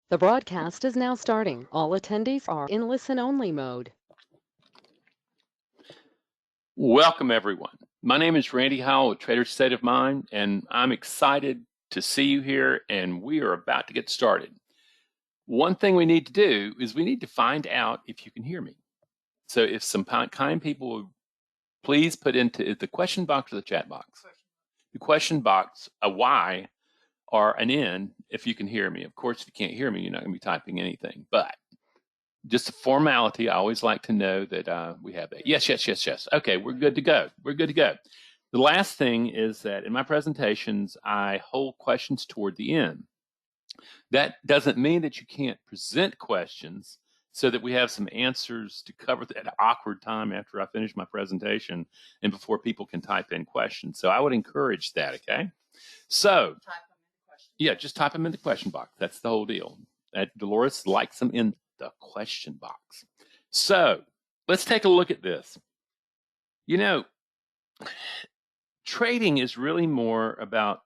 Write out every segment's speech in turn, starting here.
The broadcast is now starting. All attendees are in listen-only mode. Welcome, everyone. My name is Randy Howell with Trader's State of Mind, and I'm excited to see you here, and we are about to get started. One thing we need to do is we need to find out if you can hear me. So if some kind people would please put into the question box or the chat box. The question box, a Y or an N, if you can hear me. Of course, if you can't hear me, you're not going to be typing anything, but just a formality. I always like to know that we have that. Yes, yes, yes, yes. Okay, we're good to go. We're good to go. The last thing is that in my presentations, I hold questions toward the end. That doesn't mean that you can't present questions so that we have some answers to cover that awkward time after I finish my presentation and before people can type in questions. So I would encourage that, okay? So, yeah, just type them in the question box. That's the whole deal. Dolores likes them in the question box. So let's take a look at this. You know, trading is really more about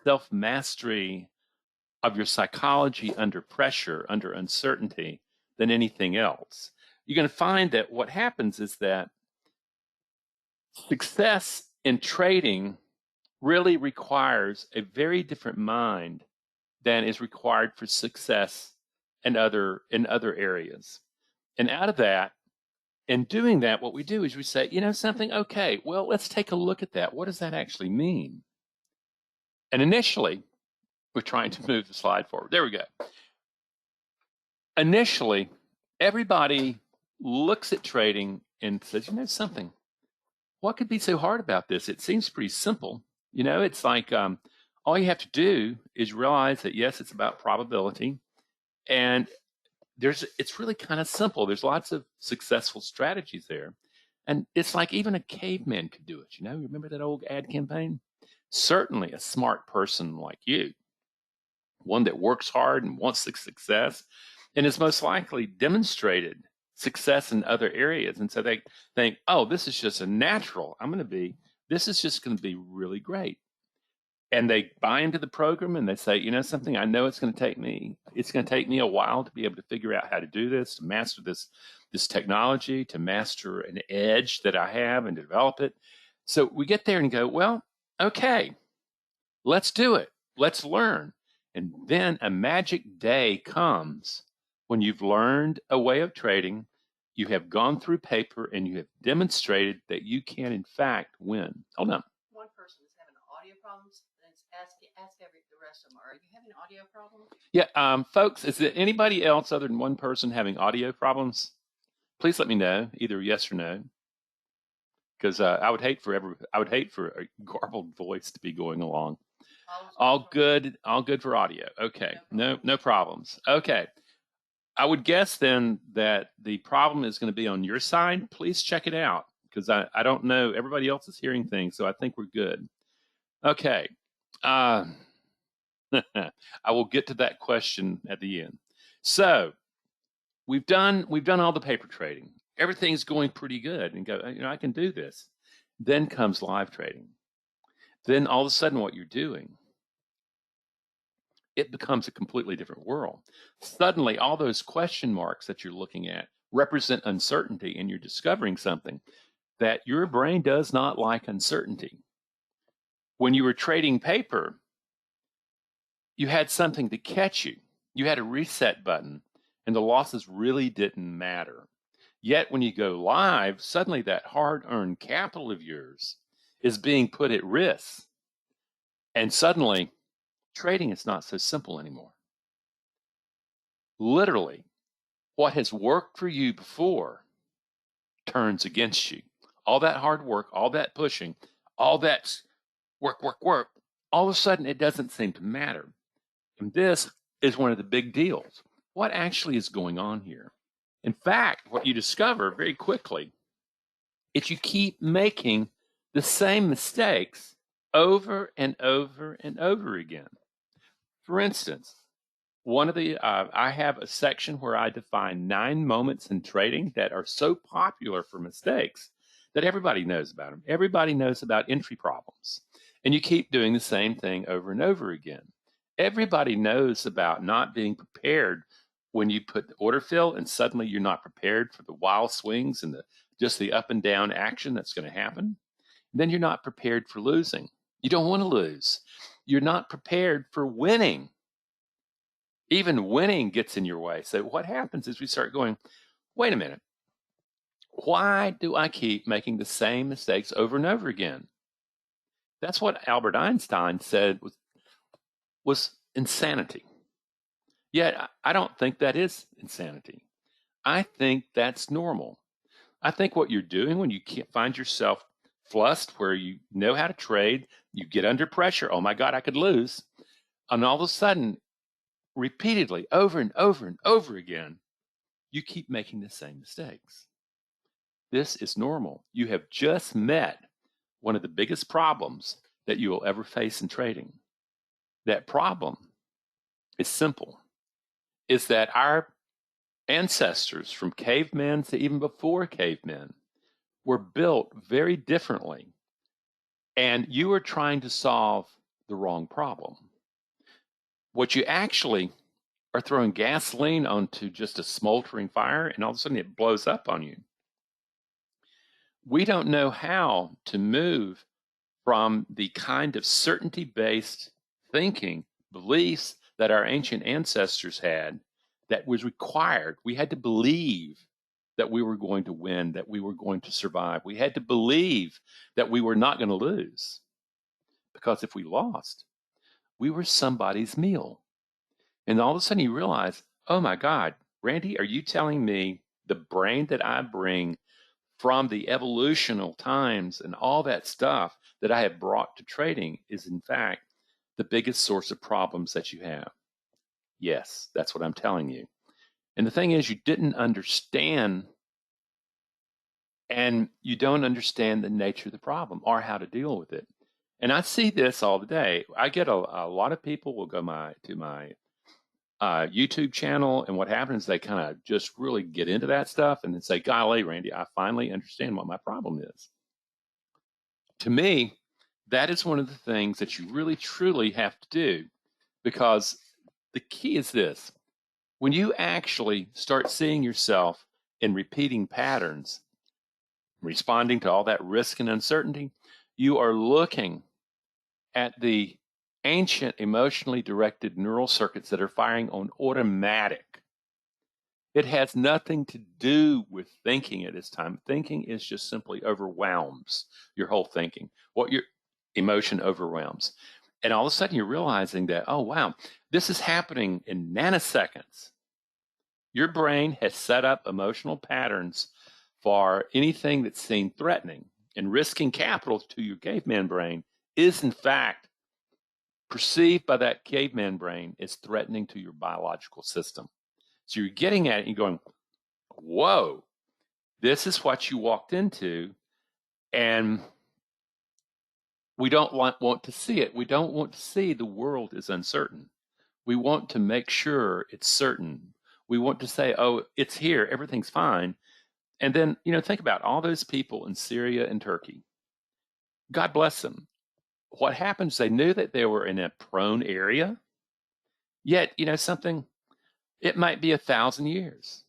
self-mastery of your psychology under pressure, under uncertainty, than anything else. You're going to find that what happens is that success in trading really requires a very different mind than is required for success in other areas. And out of that, in doing that, what we do is we say, you know something, okay, well, let's take a look at that. What does that actually mean? And initially, we're trying to move the slide forward. There we go. Initially, everybody looks at trading and says, you know something, what could be so hard about this? It seems pretty simple. You know, it's like all you have to do is realize that, yes, it's about probability. And it's really kind of simple. There's lots of successful strategies there. And it's like even a caveman could do it. You know, remember that old ad campaign? Certainly a smart person like you, one that works hard and wants the success and is most likely demonstrated success in other areas. And so they think, oh, this is just a natural. This is just going to be really great. And they buy into the program and they say, you know something, I know it's going to take me a while to be able to figure out how to do this, to master this technology, to master an edge that I have and develop it. So we get there and go, well, okay, let's do it. Let's learn. And then a magic day comes when you've learned a way of trading, you have gone through paper, and you have demonstrated that you can, in fact, win. Hold on. One person is having audio problems. Ask the rest of them, are you having audio problems? Yeah, folks, is there anybody else other than one person having audio problems? Please let me know, either yes or no, because I would hate for a garbled voice to be going along. All good for audio. Okay, no problems. Okay, I would guess then that the problem is going to be on your side. Please check it out, because I don't know. Everybody else is hearing things, so I think we're good. Okay. I will get to that question at the end. So we've done all the paper trading. Everything's going pretty good, and go, you know, I can do this. Then comes live trading. Then all of a sudden, what you're doing, it becomes a completely different world. Suddenly, all those question marks that you're looking at represent uncertainty, and you're discovering something, that your brain does not like uncertainty. When you were trading paper, you had something to catch you. You had a reset button, and the losses really didn't matter. Yet when you go live, suddenly that hard-earned capital of yours is being put at risk. And suddenly, trading is not so simple anymore. Literally, what has worked for you before turns against you. All that hard work, all that pushing, all that work, all of a sudden it doesn't seem to matter. And this is one of the big deals. What actually is going on here? In fact, what you discover very quickly is you keep making the same mistakes over and over and over again. For instance, I have a section where I define 9 moments in trading that are so popular for mistakes that everybody knows about them. Everybody knows about entry problems. And you keep doing the same thing over and over again. Everybody knows about not being prepared when you put the order fill and suddenly you're not prepared for the wild swings and just the up and down action that's going to happen. Then you're not prepared for losing. You don't want to lose. You're not prepared for winning. Even winning gets in your way. So what happens is we start going, wait a minute. Why do I keep making the same mistakes over and over again? That's what Albert Einstein said was insanity. Yet I don't think that is insanity. I think that's normal. I think what you're doing when you can't find yourself flustered, where you know how to trade, you get under pressure, oh my God, I could lose. And all of a sudden, repeatedly, over and over and over again, you keep making the same mistakes. This is normal. You have just met one of the biggest problems that you will ever face in trading. That problem is simple, is that our ancestors from cavemen to even before cavemen were built very differently. And you are trying to solve the wrong problem. What you actually are throwing gasoline onto just a smoldering fire, and all of a sudden it blows up on you. We don't know how to move from the kind of certainty-based thinking, beliefs that our ancient ancestors had that was required. We had to believe that we were going to win, that we were going to survive. We had to believe that we were not going to lose. Because if we lost, we were somebody's meal. And all of a sudden you realize, oh my God, Randy, are you telling me the brain that I bring from the evolutional times and all that stuff that I have brought to trading is in fact the biggest source of problems that you have? Yes, that's what I'm telling you. And the thing is, you didn't understand, and you don't understand the nature of the problem or how to deal with it. And I see this all the day. I get a lot of people will go to my YouTube channel, and what happens is they kind of just really get into that stuff and then say, golly, Randy, I finally understand what my problem is. To me, that is one of the things that you really, truly have to do, because the key is this. When you actually start seeing yourself in repeating patterns, responding to all that risk and uncertainty, you are looking at the ancient emotionally directed neural circuits that are firing on automatic. It has nothing to do with thinking at this time. Thinking is just simply overwhelms your whole thinking. What your emotion overwhelms. And all of a sudden you're realizing that, oh, wow, this is happening in nanoseconds. Your brain has set up emotional patterns for anything that seemed threatening. And risking capital to your caveman brain is, in fact, perceived by that caveman brain as threatening to your biological system. So you're getting at it and you're going, whoa, this is what you walked into, and we don't want to see it. We don't want to see the world is uncertain. We want to make sure it's certain. We want to say, oh, it's here, everything's fine. And then, think about all those people in Syria and Turkey. God bless them. What happens, they knew that they were in a prone area, yet, something, it might be 1,000 years.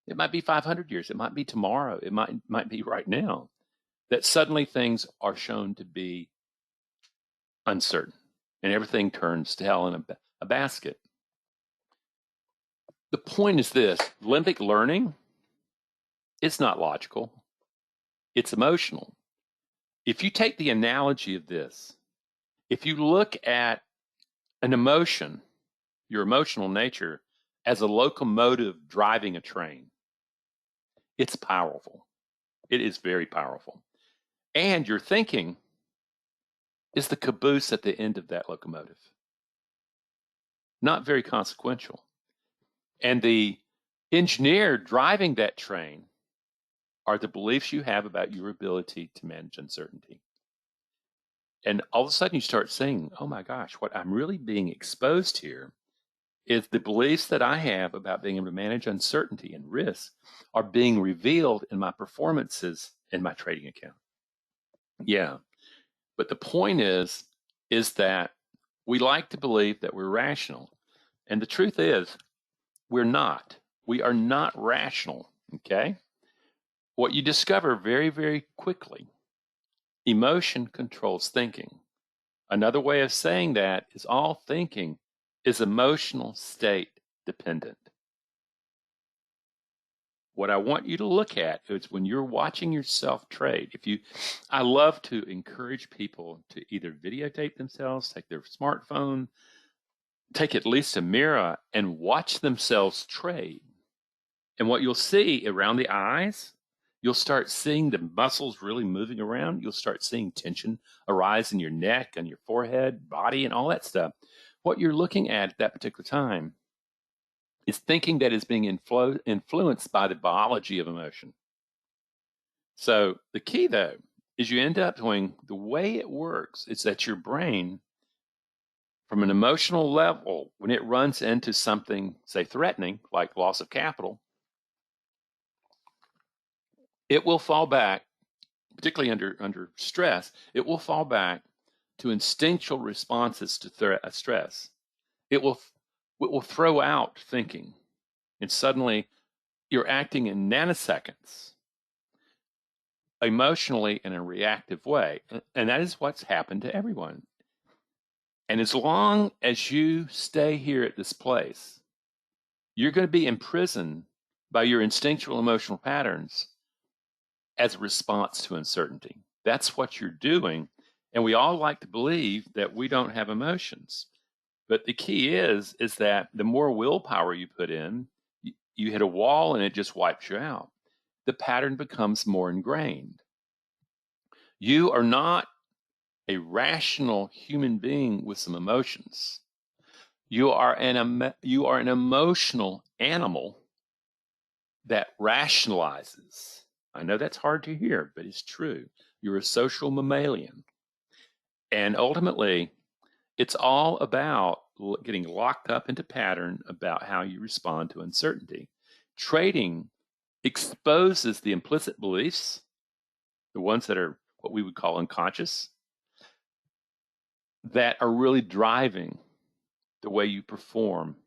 It might be 500 years. It might be tomorrow. It might be right now that suddenly things are shown to be uncertain and everything turns to hell in a basket. The point is this: limbic learning, it's not logical. It's emotional. If you take the analogy of this, if you look at an emotion, your emotional nature, as a locomotive driving a train, it's powerful. It is very powerful. And your thinking is the caboose at the end of that locomotive. Not very consequential. And the engineer driving that train are the beliefs you have about your ability to manage uncertainty. And all of a sudden you start saying, oh my gosh, what I'm really being exposed here is the beliefs that I have about being able to manage uncertainty and risk are being revealed in my performances in my trading account. Yeah. But the point is that We like to believe that we're rational. And the truth is, we're not. We are not rational, okay? What you discover very, very quickly, emotion controls thinking. Another way of saying that is all thinking is emotional state dependent. What I want you to look at is when you're watching yourself trade, I love to encourage people to either videotape themselves, take their smartphone, take at least a mirror and watch themselves trade. And what you'll see around the eyes, you'll start seeing the muscles really moving around. You'll start seeing tension arise in your neck and your forehead, body, and all that stuff. What you're looking at that particular time is thinking that is being influenced by the biology of emotion. So the key, though, is you end up doing the way it works is that your brain, from an emotional level, when it runs into something, say, threatening, like loss of capital, it will fall back, particularly under stress, it will fall back to instinctual responses to stress. It will throw out thinking, and suddenly you're acting in nanoseconds, emotionally in a reactive way. And that is what's happened to everyone. And as long as you stay here at this place, you're going to be imprisoned by your instinctual emotional patterns as a response to uncertainty. That's what you're doing. And we all like to believe that we don't have emotions. But the key is that the more willpower you put in, you hit a wall and it just wipes you out. The pattern becomes more ingrained. You are not a rational human being with some emotions. You are an emotional animal that rationalizes. I know that's hard to hear, but it's true. You're a social mammalian. And ultimately, it's all about getting locked up into pattern about how you respond to uncertainty. Trading exposes the implicit beliefs, the ones that are what we would call unconscious, that are really driving the way you perform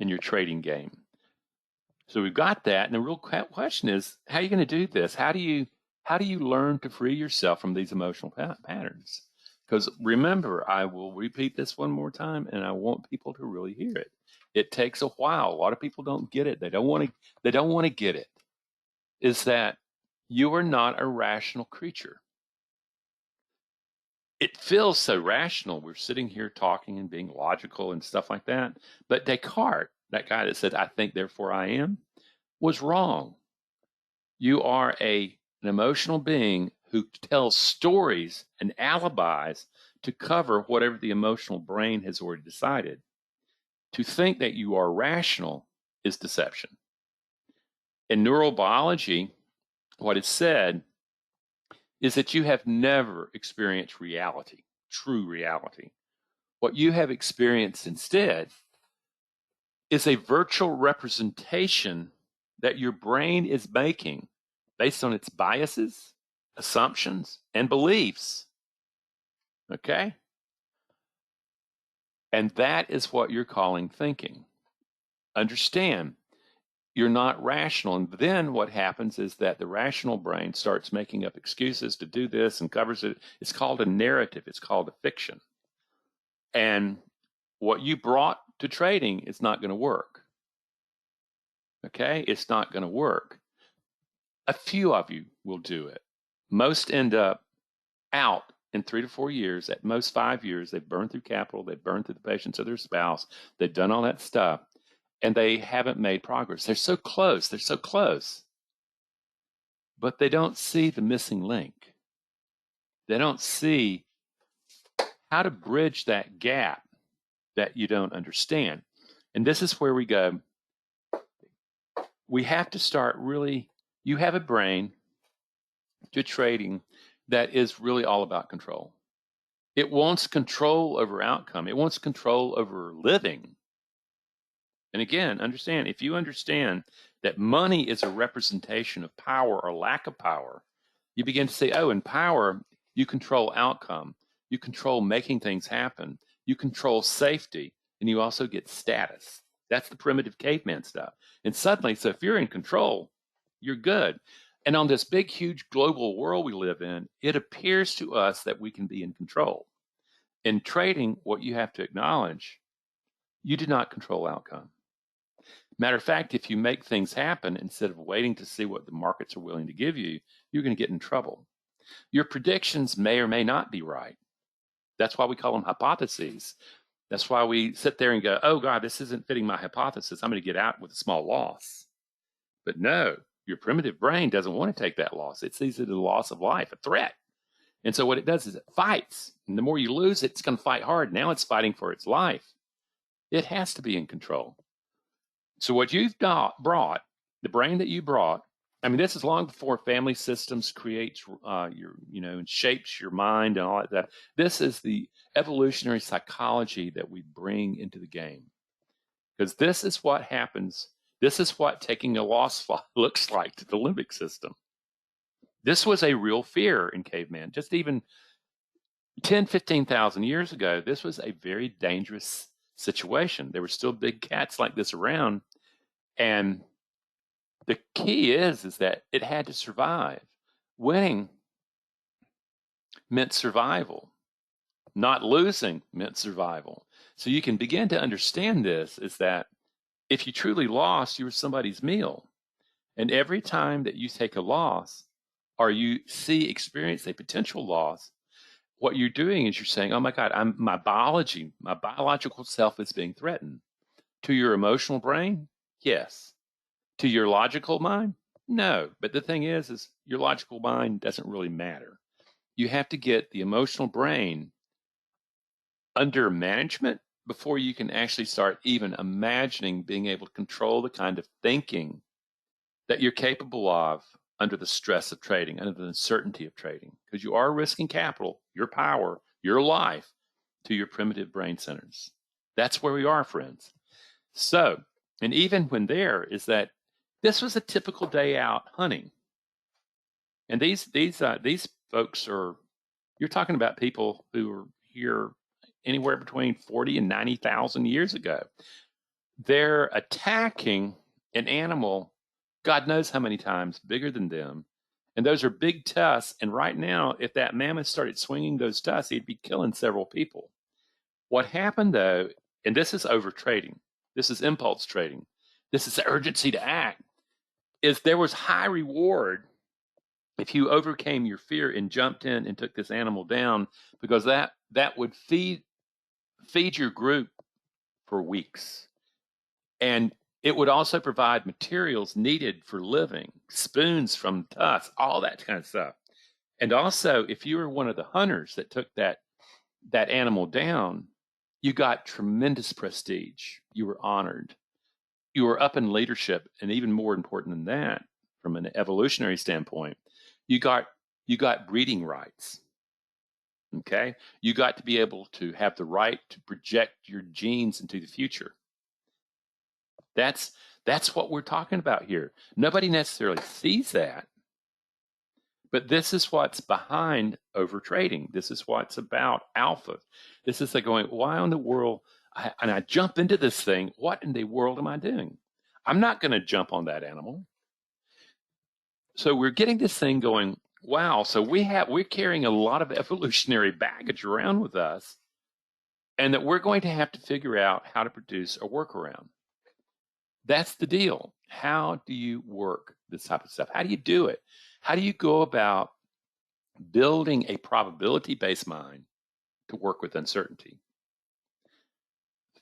in your trading game. So we've got that, and the real question is, how are you going to do this? How do you learn to free yourself from these emotional patterns? Because remember, I will repeat this one more time, and I want people to really hear it. It takes a while. A lot of people don't get it. They don't want to get it. Is that you are not a rational creature. It feels so rational. We're sitting here talking and being logical and stuff like that. But Descartes, that guy that said, "I think, therefore I am," was wrong. You are an emotional being who tells stories and alibis to cover whatever the emotional brain has already decided. To think that you are rational is deception. In neurobiology, what is said is that you have never experienced reality, true reality. What you have experienced instead is a virtual representation that your brain is making based on its biases, assumptions, and beliefs. Okay? And that is what you're calling thinking. Understand, you're not rational. And then what happens is that the rational brain starts making up excuses to do this and covers it. It's called a narrative. It's called a fiction. And what you brought to trading is not going to work. Okay? It's not going to work. A few of you will do it. Most end up out in 3 to 4 years, at most 5 years. They've burned through capital. They've burned through the patience of their spouse. They've done all that stuff. And they haven't made progress. They're so close. They're so close. But they don't see the missing link. They don't see how to bridge that gap that you don't understand. And this is where we go. We have to start really, you have a brain to trading that is really all about control. It wants control over outcome. It wants control over living. And again, understand, if you understand that money is a representation of power or lack of power, you begin to say, oh, in power, you control outcome. You control making things happen. you control safety, and you also get status. That's the primitive caveman stuff. And suddenly, so if you're in control, you're good. And on this big, huge global world we live in, it appears to us that we can be in control. In trading, what you have to acknowledge, you do not control outcome. Matter of fact, if you make things happen instead of waiting to see what the markets are willing to give you, you're going to get in trouble. Your predictions may or may not be right. That's why we call them hypotheses. That's why we sit there and go, oh God, this isn't fitting my hypothesis. I'm going to get out with a small loss. But no, your primitive brain doesn't want to take that loss. It sees it as a loss of life, a threat. And so what it does is it fights. And the more you lose it, it's going to fight hard. Now it's fighting for its life. It has to be in control. So what you've brought, the brain that you brought, I mean, this is long before family systems creates and shapes your mind and all that. This is the evolutionary psychology that we bring into the game. Because this is what happens. This is what taking a loss looks like to the limbic system. This was a real fear in caveman. Just even 10, 15,000 years ago, this was a very dangerous situation. There were still big cats like this around. And the key is that it had to survive. Winning meant survival. Not losing meant survival. So you can begin to understand this is that if you truly lost, you were somebody's meal. And every time that you take a loss or you experience a potential loss, what you're doing is you're saying, oh my God, my biological self is being threatened. To your emotional brain, yes. To your logical mind, no. But the thing is your logical mind doesn't really matter. You have to get the emotional brain under management before you can actually start even imagining being able to control the kind of thinking that you're capable of under the stress of trading, under the uncertainty of trading, because you are risking capital, your power, your life to your primitive brain centers. That's where we are, friends. So, and even when there is that, this was a typical day out hunting. And these folks are, you're talking about people who were here anywhere between 40 and 90,000 years ago. They're attacking an animal, God knows how many times bigger than them. And those are big tusks. And right now, if that mammoth started swinging those tusks, he'd be killing several people. What happened though, and this is over trading, this is impulse trading, this is the urgency to act, is there was high reward if you overcame your fear and jumped in and took this animal down, because that would feed your group for weeks. And it would also provide materials needed for living, spoons from tusks, all that kind of stuff. And also, if you were one of the hunters that took that animal down, you got tremendous prestige. You were honored. You were up in leadership, and even more important than that, from an evolutionary standpoint, you got breeding rights. Okay? You got to be able to have the right to project your genes into the future. That's what we're talking about here. Nobody necessarily sees that, but this is what's behind overtrading. This is what's about alpha. This is like going, why in the world? And I jump into this thing. What in the world am I doing? I'm not going to jump on that animal. So we're getting this thing going, wow. So we're carrying a lot of evolutionary baggage around with us, and that we're going to have to figure out how to produce a workaround. That's the deal. How do you work this type of stuff? How do you do it? How do you go about building a probability-based mind to work with uncertainty?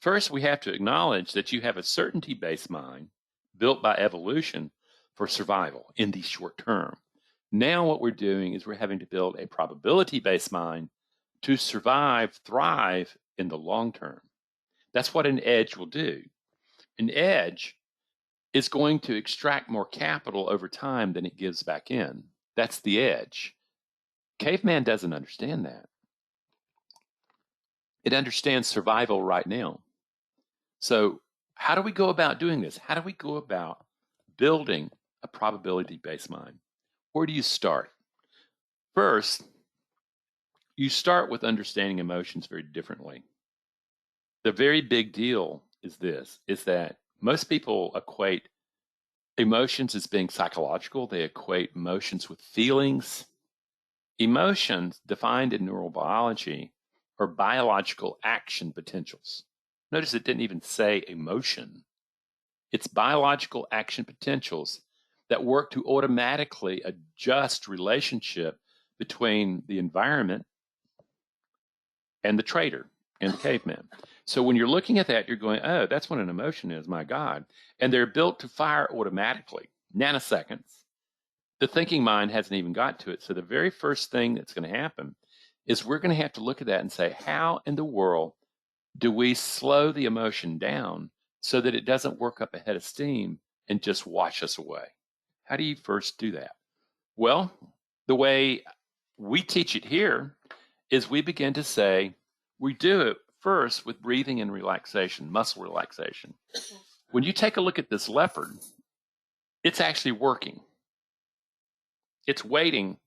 First, we have to acknowledge that you have a certainty-based mind built by evolution for survival in the short term. Now what we're doing is we're having to build a probability-based mind to survive, thrive in the long term. That's what an edge will do. An edge is going to extract more capital over time than it gives back in. That's the edge. Caveman doesn't understand that. It understands survival right now. So how do we go about doing this? How do we go about building a probability-based mind? Where do you start? First, you start with understanding emotions very differently. The very big deal is this, is that most people equate emotions as being psychological. They equate emotions with feelings. Emotions, defined in neurobiology, are biological action potentials. Notice it didn't even say emotion. It's biological action potentials that work to automatically adjust relationship between the environment and the trader and the caveman. So when you're looking at that, you're going, oh, that's what an emotion is, my God. And they're built to fire automatically, nanoseconds. The thinking mind hasn't even got to it. So the very first thing that's going to happen is we're going to have to look at that and say, how in the world do we slow the emotion down so that it doesn't work up a head of steam and just wash us away? How do you first do that? Well, the way we teach it here is we begin to say, we do it first with breathing and relaxation, muscle relaxation. When you take a look at this leopard, it's actually working. It's waiting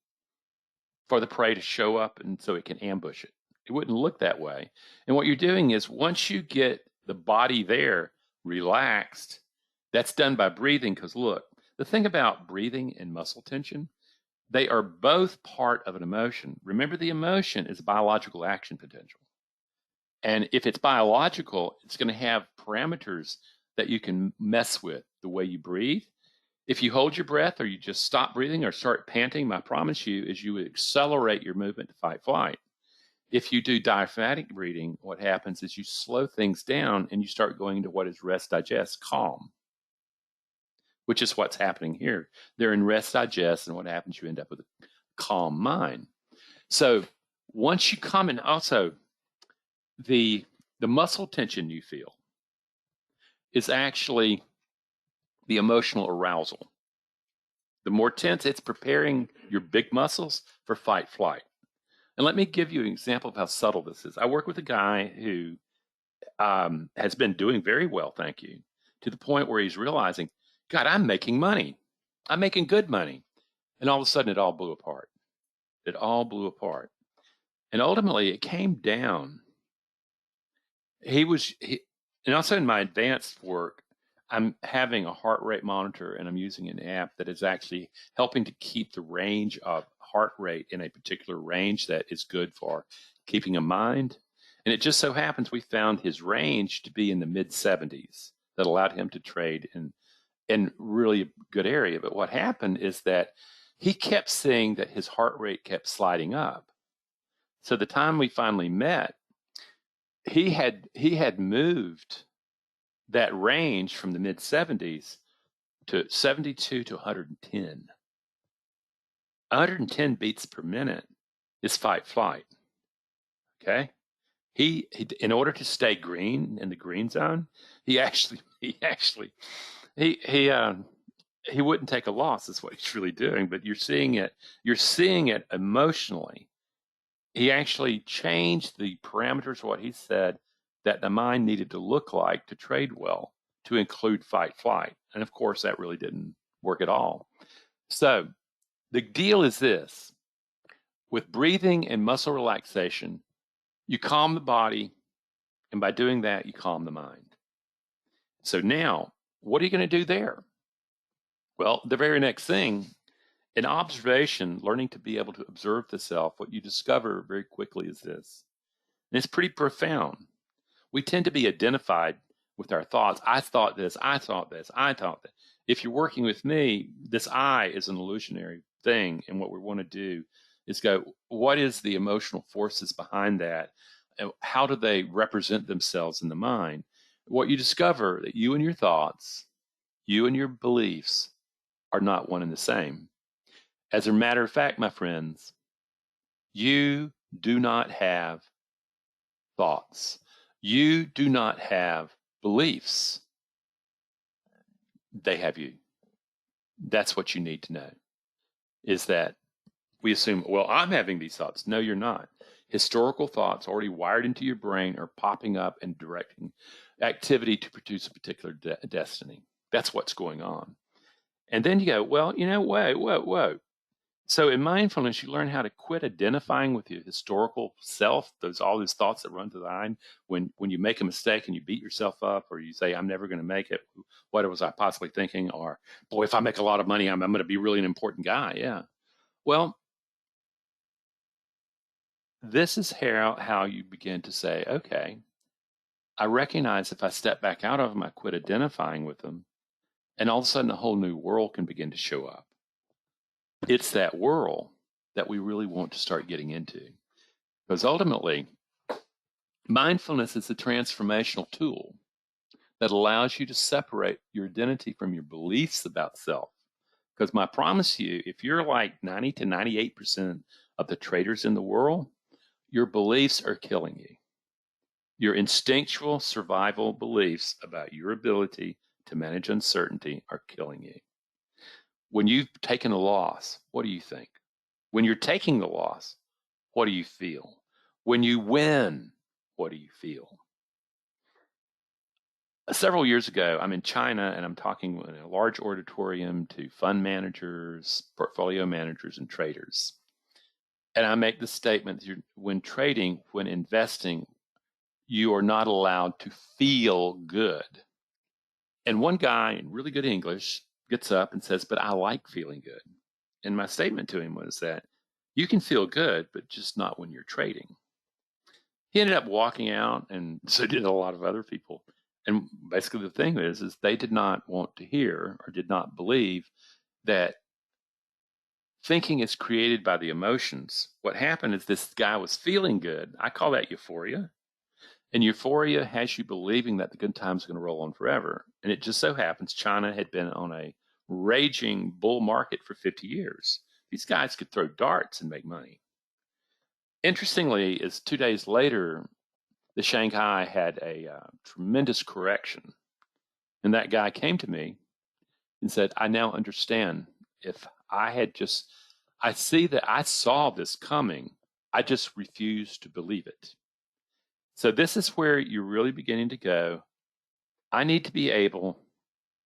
for the prey to show up and so it can ambush it. It wouldn't look that way. And what you're doing is once you get the body there relaxed, that's done by breathing. Because look, the thing about breathing and muscle tension, they are both part of an emotion. Remember, the emotion is biological action potential. And if it's biological, it's going to have parameters that you can mess with, the way you breathe. If you hold your breath or you just stop breathing or start panting, my promise you is you would accelerate your movement to fight flight. If you do diaphragmatic breathing, what happens is you slow things down and you start going into what is rest, digest, calm, which is what's happening here. They're in rest, digest, and what happens, you end up with a calm mind. So once you come in, also the muscle tension you feel is actually the emotional arousal. The more tense, it's preparing your big muscles for fight flight. And let me give you an example of how subtle this is. I work with a guy who has been doing very well, thank you, to the point where he's realizing, God, I'm making money. I'm making good money. And all of a sudden, it all blew apart. It all blew apart. And ultimately, it came down. And also in my advanced work, I'm having a heart rate monitor and I'm using an app that is actually helping to keep the range of heart rate in a particular range that is good for keeping a mind. And it just so happens we found his range to be in the mid 70s that allowed him to trade in really a good area. But what happened is that he kept seeing that his heart rate kept sliding up. So the time we finally met, he had moved that range from the mid 70s to 72 to 110. 110 beats per minute is fight flight. Okay? He in order to stay green in the green zone, he wouldn't take a loss, is what he's really doing, but you're seeing it emotionally. He actually changed the parameters of what he said that the mind needed to look like to trade well, to include fight flight. And of course, that really didn't work at all. So the deal is this: with breathing and muscle relaxation, you calm the body, and by doing that, you calm the mind. So now, what are you going to do there? Well, the very next thing, in observation, learning to be able to observe the self, what you discover very quickly is this. And it's pretty profound. We tend to be identified with our thoughts. I thought this, I thought this, I thought that. If you're working with me, this I is an illusionary thing. And what we want to do is go, what is the emotional forces behind that? And how do they represent themselves in the mind? What you discover that you and your thoughts, you and your beliefs are not one and the same. As a matter of fact, my friends, you do not have thoughts. You do not have beliefs. They have you. That's what you need to know, is that we assume, well, I'm having these thoughts. No, you're not. Historical thoughts already wired into your brain are popping up and directing activity to produce a particular destiny. That's what's going on. And then you go, well, whoa. So in mindfulness, you learn how to quit identifying with your historical self, all those thoughts that run through the mind when you make a mistake and you beat yourself up, or you say, I'm never going to make it. What was I possibly thinking? Or, boy, if I make a lot of money, I'm going to be really an important guy. Yeah. Well, this is how you begin to say, okay, I recognize if I step back out of them, I quit identifying with them, and all of a sudden a whole new world can begin to show up. It's that world that we really want to start getting into. Because ultimately, mindfulness is a transformational tool that allows you to separate your identity from your beliefs about self. Because my promise to you, if you're like 90 to 98% of the traders in the world, your beliefs are killing you. Your instinctual survival beliefs about your ability to manage uncertainty are killing you. When you've taken a loss, what do you think? When you're taking the loss, what do you feel? When you win, what do you feel? Several years ago, I'm in China and I'm talking in a large auditorium to fund managers, portfolio managers, and traders. And I make the statement that when trading, when investing, you are not allowed to feel good. And one guy in really good English gets up and says, but I like feeling good. And my statement to him was that you can feel good, but just not when you're trading. He ended up walking out, and so did a lot of other people. And basically the thing is they did not want to hear or did not believe that thinking is created by the emotions. What happened is this guy was feeling good. I call that euphoria. And euphoria has you believing that the good times are going to roll on forever. And it just so happens China had been on a raging bull market for 50 years. These guys could throw darts and make money. Interestingly, is 2 days later, the Shanghai had a tremendous correction. And that guy came to me and said, I now understand. If I had just, I see that I saw this coming. I just refused to believe it. So this is where you're really beginning to go. I need to be able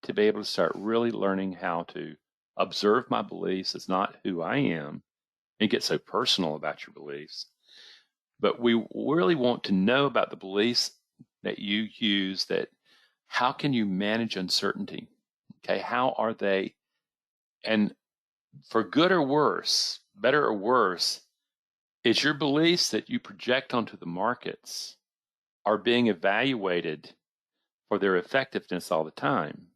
to start really learning how to observe my beliefs as not who I am and get so personal about your beliefs. But we really want to know about the beliefs that you use, that how can you manage uncertainty? Okay, how are they? And for good or worse, better or worse, is your beliefs that you project onto the markets are being evaluated for their effectiveness all the time.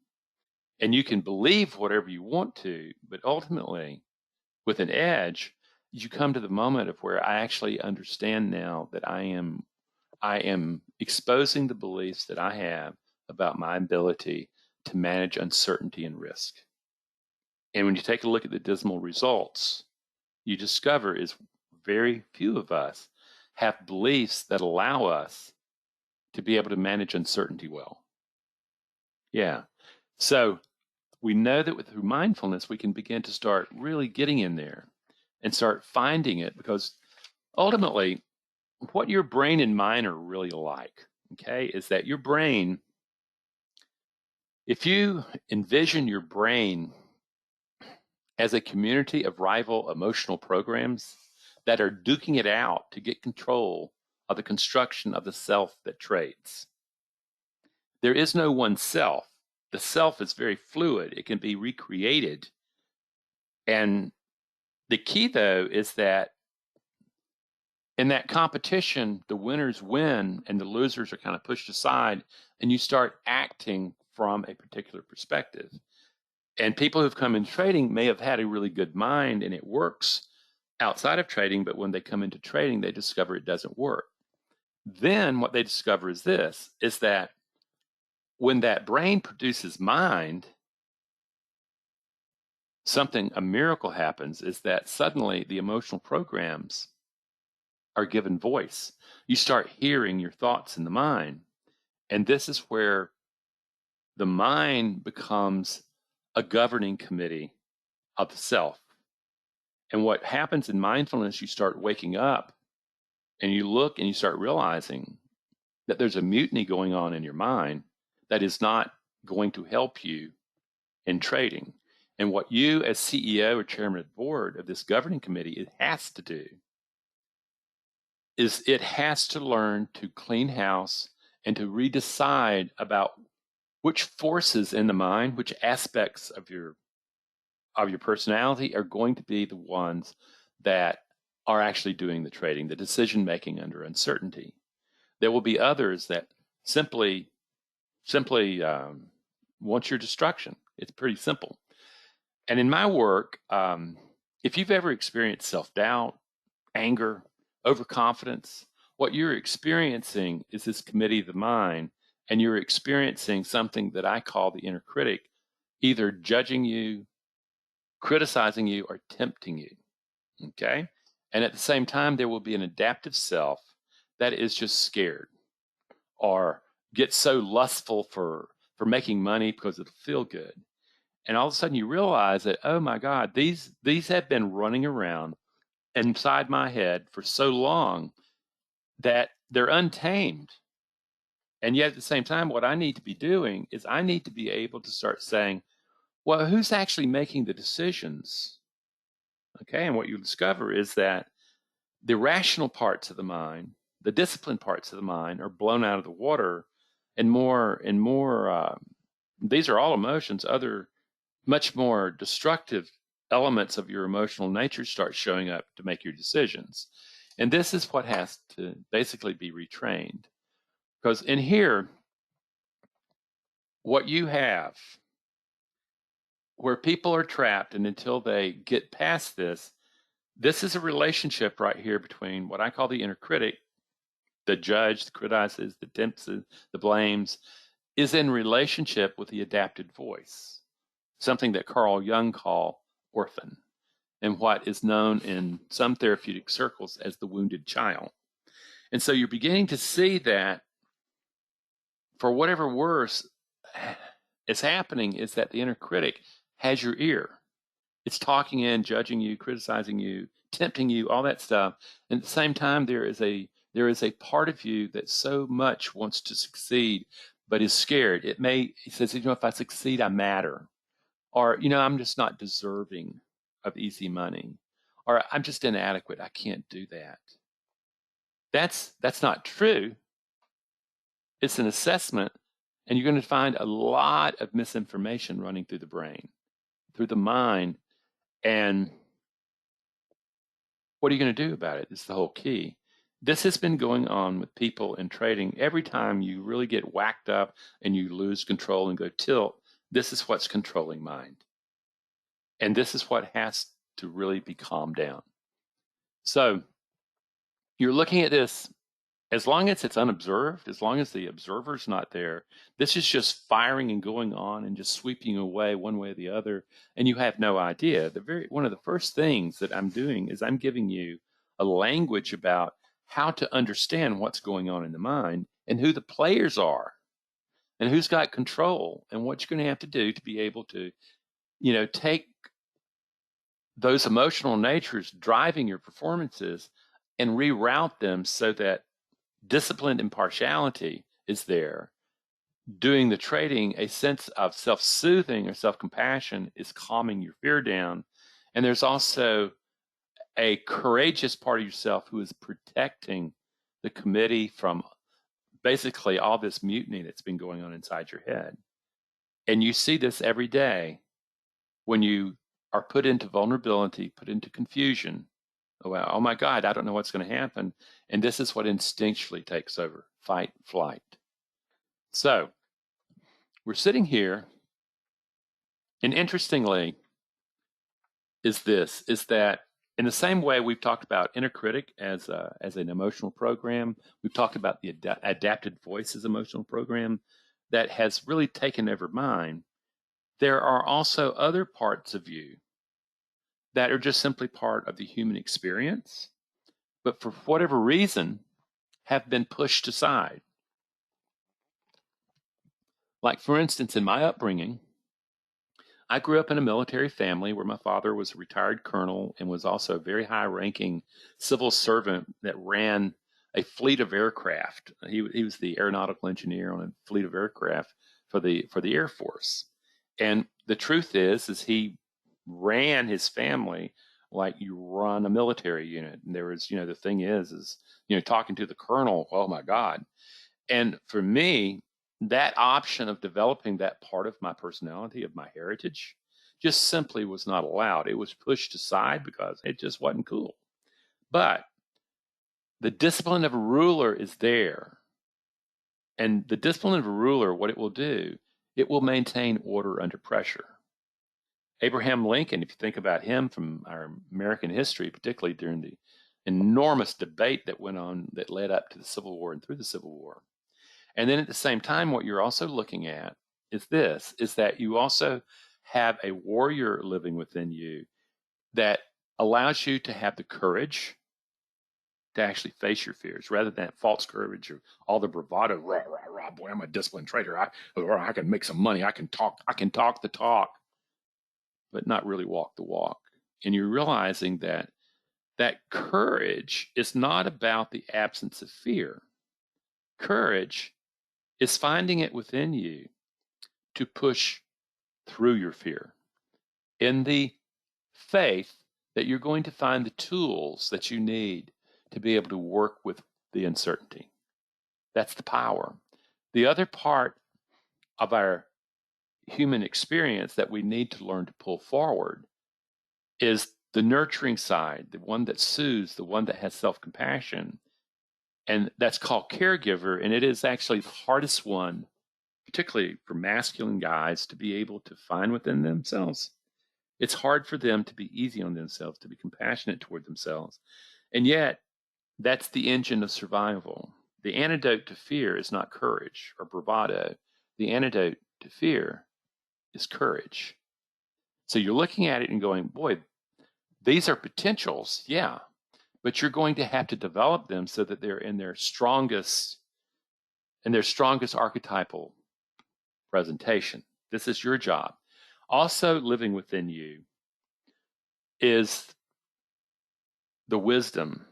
And you can believe whatever you want to, but ultimately, with an edge, you come to the moment of where I actually understand now that I am exposing the beliefs that I have about my ability to manage uncertainty and risk. And when you take a look at the dismal results, you discover is very few of us have beliefs that allow us to be able to manage uncertainty well. Yeah. So we know that through mindfulness, we can begin to start really getting in there and start finding it, because ultimately, what your brain and mind are really alike, okay, is that your brain, if you envision your brain as a community of rival emotional programs that are duking it out to get control of the construction of the self that trades. There is no one self. The self is very fluid. It can be recreated. And the key, though, is that in that competition, the winners win and the losers are kind of pushed aside, and you start acting from a particular perspective. And people who've come in trading may have had a really good mind and it works outside of trading, but when they come into trading, they discover it doesn't work. Then what they discover is this, is that when that brain produces mind, a miracle happens, is that suddenly the emotional programs are given voice. You start hearing your thoughts in the mind. And this is where the mind becomes a governing committee of the self. And what happens in mindfulness, you start waking up and you look and you start realizing that there's a mutiny going on in your mind that is not going to help you in trading. And what you as CEO or chairman of the board of this governing committee, it has to do is it has to learn to clean house and to redecide about which forces in the mind, which aspects of your personality are going to be the ones that are actually doing the trading, the decision making under uncertainty. There will be others that simply want your destruction. It's pretty simple. And in my work, if you've ever experienced self-doubt, anger, overconfidence, what you're experiencing is this committee of the mind, and you're experiencing something that I call the inner critic, either judging you, criticizing you, or tempting you. Okay? And at the same time, there will be an adaptive self that is just scared or gets so lustful for making money because it'll feel good. And all of a sudden you realize that, oh my God, these have been running around inside my head for so long that they're untamed. And yet at the same time, what I need to be doing is I need to be able to start saying, well, who's actually making the decisions? Okay, and what you discover is that the rational parts of the mind, the disciplined parts of the mind are blown out of the water, and more these are all emotions, other much more destructive elements of your emotional nature start showing up to make your decisions. And this is what has to basically be retrained. Because in here, what you have, where people are trapped, and until they get past this is a relationship right here between what I call the inner critic, the judge, the criticizes, the tempts, the blames, is in relationship with the adapted voice, something that Carl Jung called orphan, and what is known in some therapeutic circles as the wounded child. And so you're beginning to see that for whatever worse is happening is that the inner critic has your ear. It's talking in, judging you, criticizing you, tempting you, all that stuff. And at the same time, there is a part of you that so much wants to succeed, but is scared. He says, if I succeed, I matter. Or, I'm just not deserving of easy money. Or I'm just inadequate. I can't do that. That's not true. It's an assessment, and you're going to find a lot of misinformation running through the brain, through the mind. And what are you going to do about it? Is the whole key. This has been going on with people in trading. Every time you really get whacked up and you lose control and go tilt, this is what's controlling mind. And this is what has to really be calmed down. So you're looking at this, as long as it's unobserved, as long as the observer's not there, this is just firing and going on and just sweeping away one way or the other, and you have no idea. One of the first things that I'm doing is I'm giving you a language about how to understand what's going on in the mind and who the players are and who's got control and what you're going to have to do to be able to, take those emotional natures driving your performances and reroute them so that disciplined impartiality is there. Doing the trading, a sense of self-soothing or self-compassion is calming your fear down. And there's also a courageous part of yourself who is protecting the committee from basically all this mutiny that's been going on inside your head. And you see this every day when you are put into vulnerability, put into confusion. Oh my God, I don't know what's going to happen. And this is what instinctually takes over, fight, flight. So we're sitting here, and interestingly is that in the same way we've talked about inner critic as an emotional program, we've talked about the adapted voice as emotional program that has really taken over mind. There are also other parts of you that are just simply part of the human experience, but for whatever reason have been pushed aside. Like, for instance, in my upbringing, I grew up in a military family where my father was a retired colonel and was also a very high-ranking civil servant that ran a fleet of aircraft. He was the aeronautical engineer on a fleet of aircraft for the Air Force. And the truth is he ran his family like you run a military unit. And there was, the thing is, talking to the colonel, oh my God. And for me, that option of developing that part of my personality, of my heritage, just simply was not allowed. It was pushed aside because it just wasn't cool. But the discipline of a ruler is there. And the discipline of a ruler, what it will do, it will maintain order under pressure. Abraham Lincoln, if you think about him from our American history, particularly during the enormous debate that went on that led up to the Civil War and through the Civil War. And then at the same time, what you're also looking at is that you also have a warrior living within you that allows you to have the courage to actually face your fears rather than false courage or all the bravado. Rah, rah, rah, boy, I'm a disciplined trader. I can make some money. I can talk the talk, but not really walk the walk. And you're realizing that courage is not about the absence of fear. Courage is finding it within you to push through your fear in the faith that you're going to find the tools that you need to be able to work with the uncertainty. That's the power. The other part of our human experience that we need to learn to pull forward is the nurturing side, the one that soothes, the one that has self-compassion. And that's called caregiver. And it is actually the hardest one, particularly for masculine guys, to be able to find within themselves. It's hard for them to be easy on themselves, to be compassionate toward themselves. And yet, that's the engine of survival. The antidote to fear is not courage or bravado. The antidote to fear is courage. So you're looking at it and going, boy, these are potentials, yeah, but you're going to have to develop them so that they're in their strongest archetypal presentation. This is your job. Also living within you is the wisdom,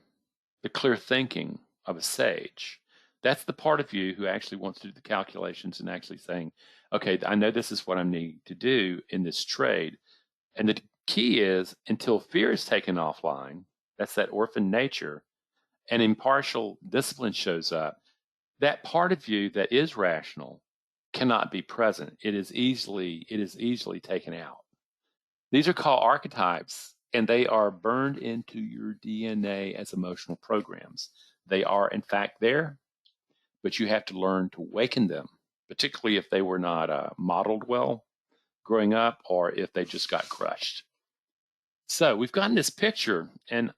the clear thinking of a sage. That's the part of you who actually wants to do the calculations and actually saying, okay, I know this is what I need to do in this trade. And the key is until fear is taken offline, that's that orphan nature, and impartial discipline shows up, that part of you that is rational cannot be present. It is easily taken out. These are called archetypes, and they are burned into your DNA as emotional programs. They are, in fact, there, but you have to learn to awaken them, particularly if they were not modeled well growing up or if they just got crushed. So we've gotten this picture, and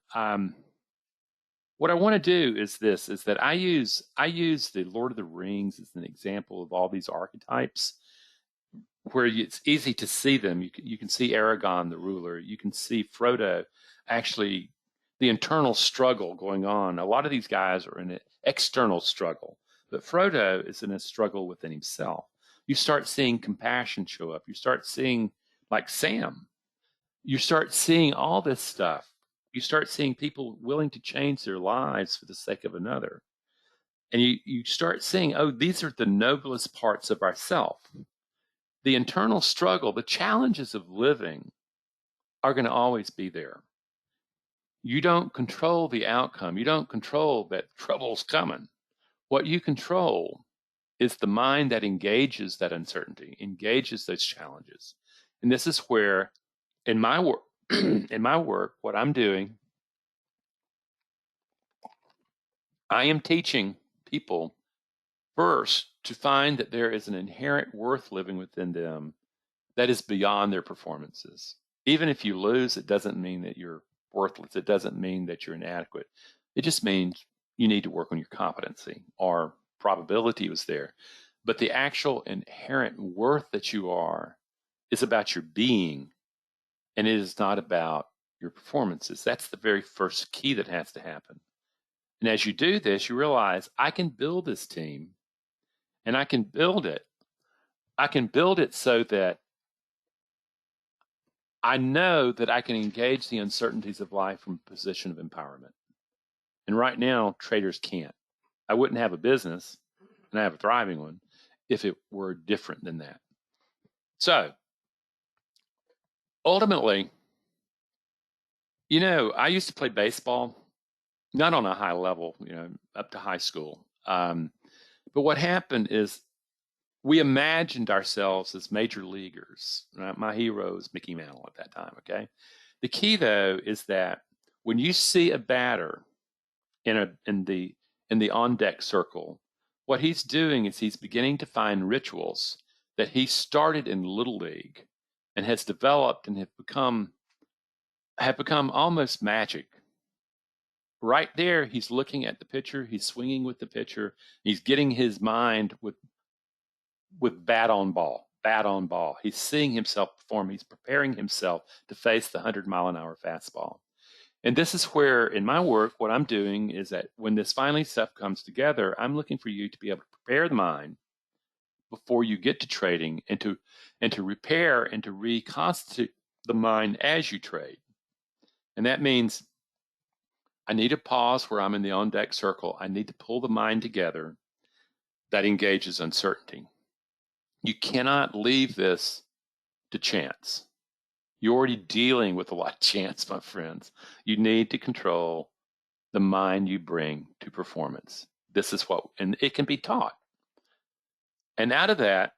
what I want to do is that I use the Lord of the Rings as an example of all these archetypes where it's easy to see them. You can see Aragorn, the ruler. You can see Frodo, actually, the internal struggle going on. A lot of these guys are in an external struggle, but Frodo is in a struggle within himself. You start seeing compassion show up. You start seeing, like Sam, you start seeing all this stuff. You start seeing people willing to change their lives for the sake of another. And you start seeing, oh, these are the noblest parts of ourself. The internal struggle, the challenges of living are going to always be there. You don't control the outcome. You don't control that trouble's coming. What you control is the mind that engages that uncertainty, engages those challenges. And this is where, in my work, what I'm doing, I am teaching people first to find that there is an inherent worth living within them that is beyond their performances. Even if you lose, it doesn't mean that you're worthless. It doesn't mean that you're inadequate. It just means you need to work on your competency or probability was there. But the actual inherent worth that you are is about your being, and it is not about your performances. That's the very first key that has to happen. And as you do this, you realize I can build this team, and I can build it. I can build it so that I know that I can engage the uncertainties of life from a position of empowerment. And right now, traders can't. I wouldn't have a business, and I have a thriving one, if it were different than that. So ultimately, I used to play baseball, not on a high level, up to high school. But what happened is we imagined ourselves as major leaguers. Right? My hero is Mickey Mantle at that time, okay? The key, though, is that when you see a batter in the on deck circle, what he's doing is he's beginning to find rituals that he started in Little League and has developed and have become almost magic. Right there, he's looking at the pitcher, he's swinging with the pitcher, he's getting his mind with bat on ball. He's seeing himself perform. He's preparing himself to face the 100-mile-an-hour fastball. And this is where, in my work, what I'm doing is that when this finally stuff comes together, I'm looking for you to be able to prepare the mind before you get to trading and to repair and to reconstitute the mind as you trade. And that means I need a pause where I'm in the on-deck circle. I need to pull the mind together that engages uncertainty. You cannot leave this to chance. You're already dealing with a lot of chance, my friends. You need to control the mind you bring to performance. And it can be taught. And out of that,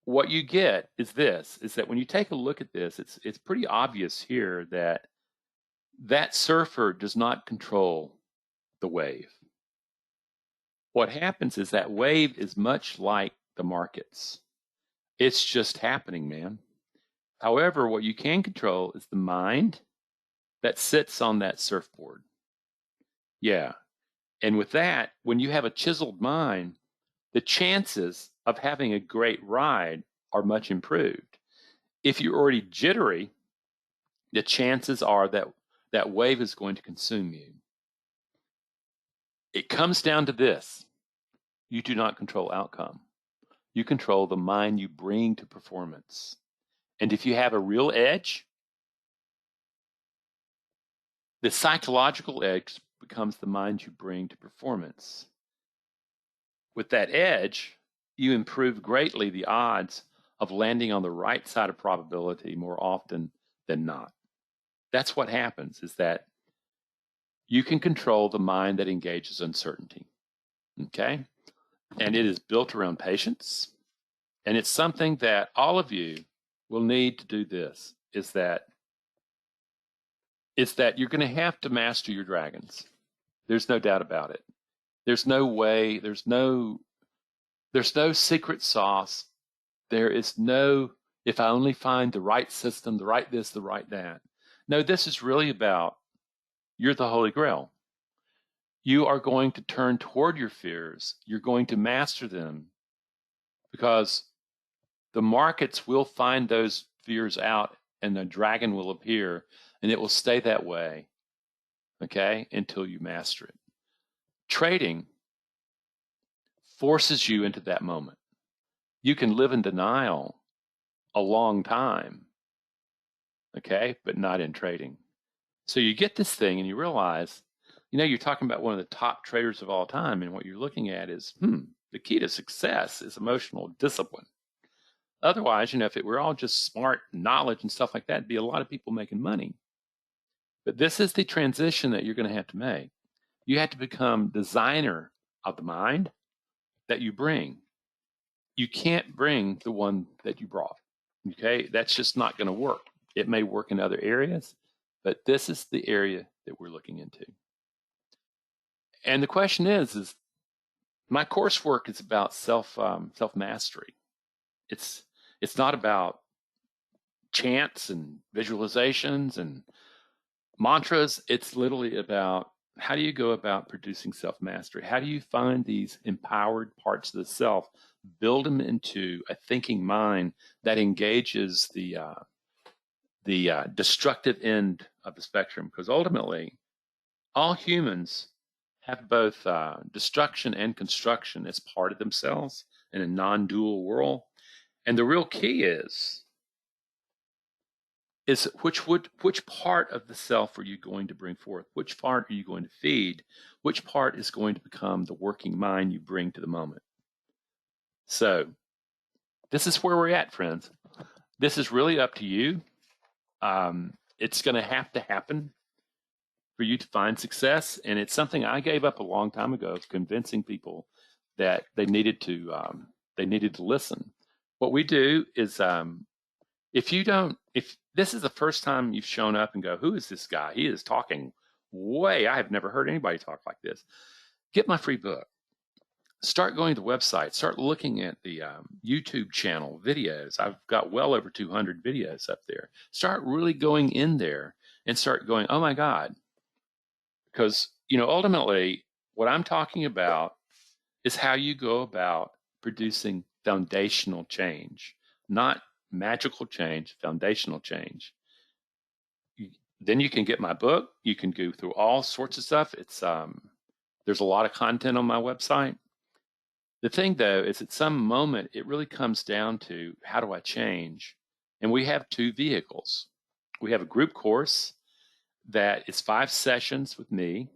what you get is that when you take a look at this, it's pretty obvious here that surfer does not control the wave. What happens is that wave is much like the markets. It's just happening, man. However, what you can control is the mind that sits on that surfboard. Yeah. And with that, when you have a chiseled mind, the chances of having a great ride are much improved. If you're already jittery, the chances are that that wave is going to consume you. It comes down to this. You do not control outcome. You control the mind you bring to performance. And if you have a real edge, the psychological edge becomes the mind you bring to performance. With that edge, you improve greatly the odds of landing on the right side of probability more often than not. That's what happens, is that you can control the mind that engages uncertainty. Okay? And it is built around patience. And it's something that all of you will need to do this, is that you're going to have to master your dragons. There's no doubt about it. There's no way, there's no secret sauce. There is no, if I only find the right system, the right this, the right that. No, this is really about, you're the Holy Grail. You are going to turn toward your fears. You're going to master them, because the markets will find those fears out and the dragon will appear, and it will stay that way, okay, until you master it. Trading forces you into that moment. You can live in denial a long time, okay, but not in trading. So you get this thing and you realize, you're talking about one of the top traders of all time, and what you're looking at is, the key to success is emotional discipline. Otherwise, if it were all just smart knowledge and stuff like that, it'd be a lot of people making money. But this is the transition that you're going to have to make. You have to become designer of the mind that you bring. You can't bring the one that you brought. Okay, that's just not going to work. It may work in other areas, but this is the area that we're looking into. And the question is my coursework is about self mastery. It's not about chants and visualizations and mantras. It's literally about, how do you go about producing self-mastery? How do you find these empowered parts of the self, build them into a thinking mind that engages the destructive end of the spectrum? Because ultimately, all humans have both destruction and construction as part of themselves in a non-dual world. And the real key is which part of the self are you going to bring forth? Which part are you going to feed? Which part is going to become the working mind you bring to the moment? So this is where we're at, friends. This is really up to you. It's going to happen for you to find success, and it's something I gave up a long time ago, convincing people that they needed to listen. What we do is, if this is the first time you've shown up and go, who is this guy? He is talking way. I have never heard anybody talk like this. Get my free book. Start going to the website. Start looking at the YouTube channel videos. I've got well over 200 videos up there. Start really going in there and start going, oh my God. Because, ultimately, what I'm talking about is how you go about producing foundational change, not magical change, foundational change. Then you can get my book. You can go through all sorts of stuff. There's a lot of content on my website. The thing, though, is at some moment, it really comes down to how do I change? And we have two vehicles. We have a group course that is 5 sessions with me,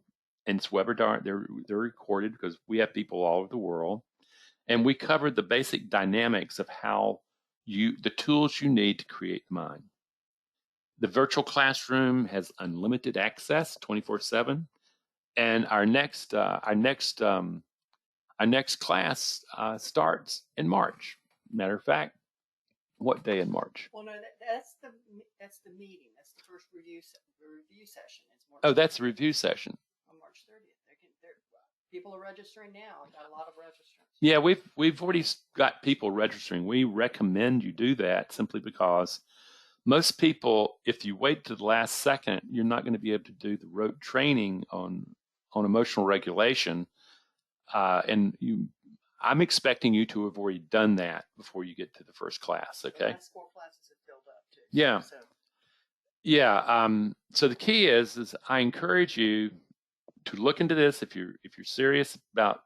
and it's webinar. They're recorded because we have people all over the world, and we covered the basic dynamics of how the tools you need to create the mind. The virtual classroom has unlimited access, 24/7, and our next class starts in March. Matter of fact, what day in March? Well, no, that's the meeting. That's the first review session. It's March. Oh, that's the review session. On March 30th. People are registering now. I've got a lot of registrants. Yeah, we've already got people registering. We recommend you do that simply because most people, if you wait to the last second, you're not going to be able to do the rote training on emotional regulation. I'm expecting you to have already done that before you get to the first class. Okay. The last 4 classes have filled up too. Yeah. So. Yeah. So the key is I encourage you to look into this if you're serious about.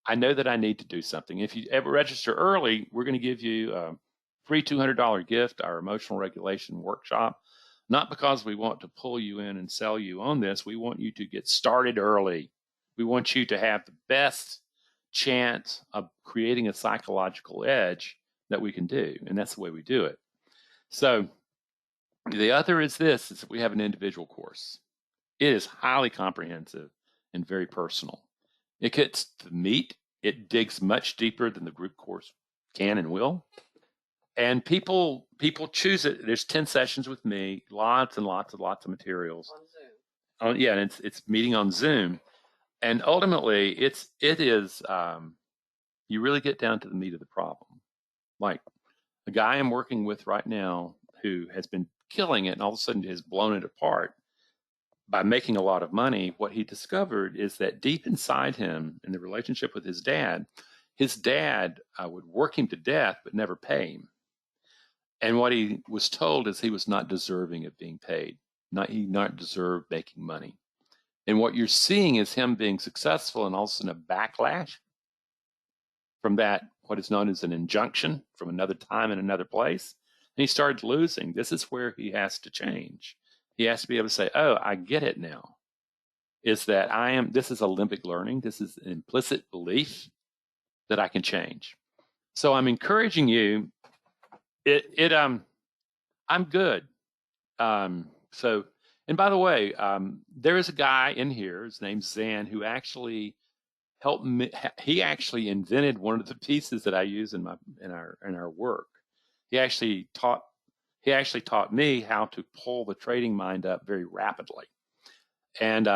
I know that I need to do something. If you ever register early, we're going to give you a free $200 gift, our emotional regulation workshop. Not because we want to pull you in and sell you on this. We want you to get started early. We want you to have the best chance of creating a psychological edge that we can do, and that's the way we do it. So the other is this, is that we have an individual course. It is highly comprehensive and very personal. It gets to the meat. It digs much deeper than the group course can and will. And people choose it. There's 10 sessions with me, lots and lots of materials. On Zoom. Yeah, and it's meeting on Zoom. And ultimately, it is you really get down to the meat of the problem. Like a guy I'm working with right now who has been killing it and all of a sudden has blown it apart by making a lot of money. What he discovered is that deep inside him, in the relationship with his dad would work him to death but never pay him. And what he was told is he was not deserving of being paid. He not deserved making money. And what you're seeing is him being successful and all of a sudden a backlash from that, what is known as an injunction from another time and another place. And he started losing. This is where he has to change. He has to be able to say, oh, I get it now. Is that this is Olympic learning. This is an implicit belief that I can change. So I'm encouraging you. I'm good. And by the way, there is a guy in here, his name's Zan, who actually helped me. He actually invented one of the pieces that I use in our work. He actually taught me how to pull the trading mind up very rapidly. And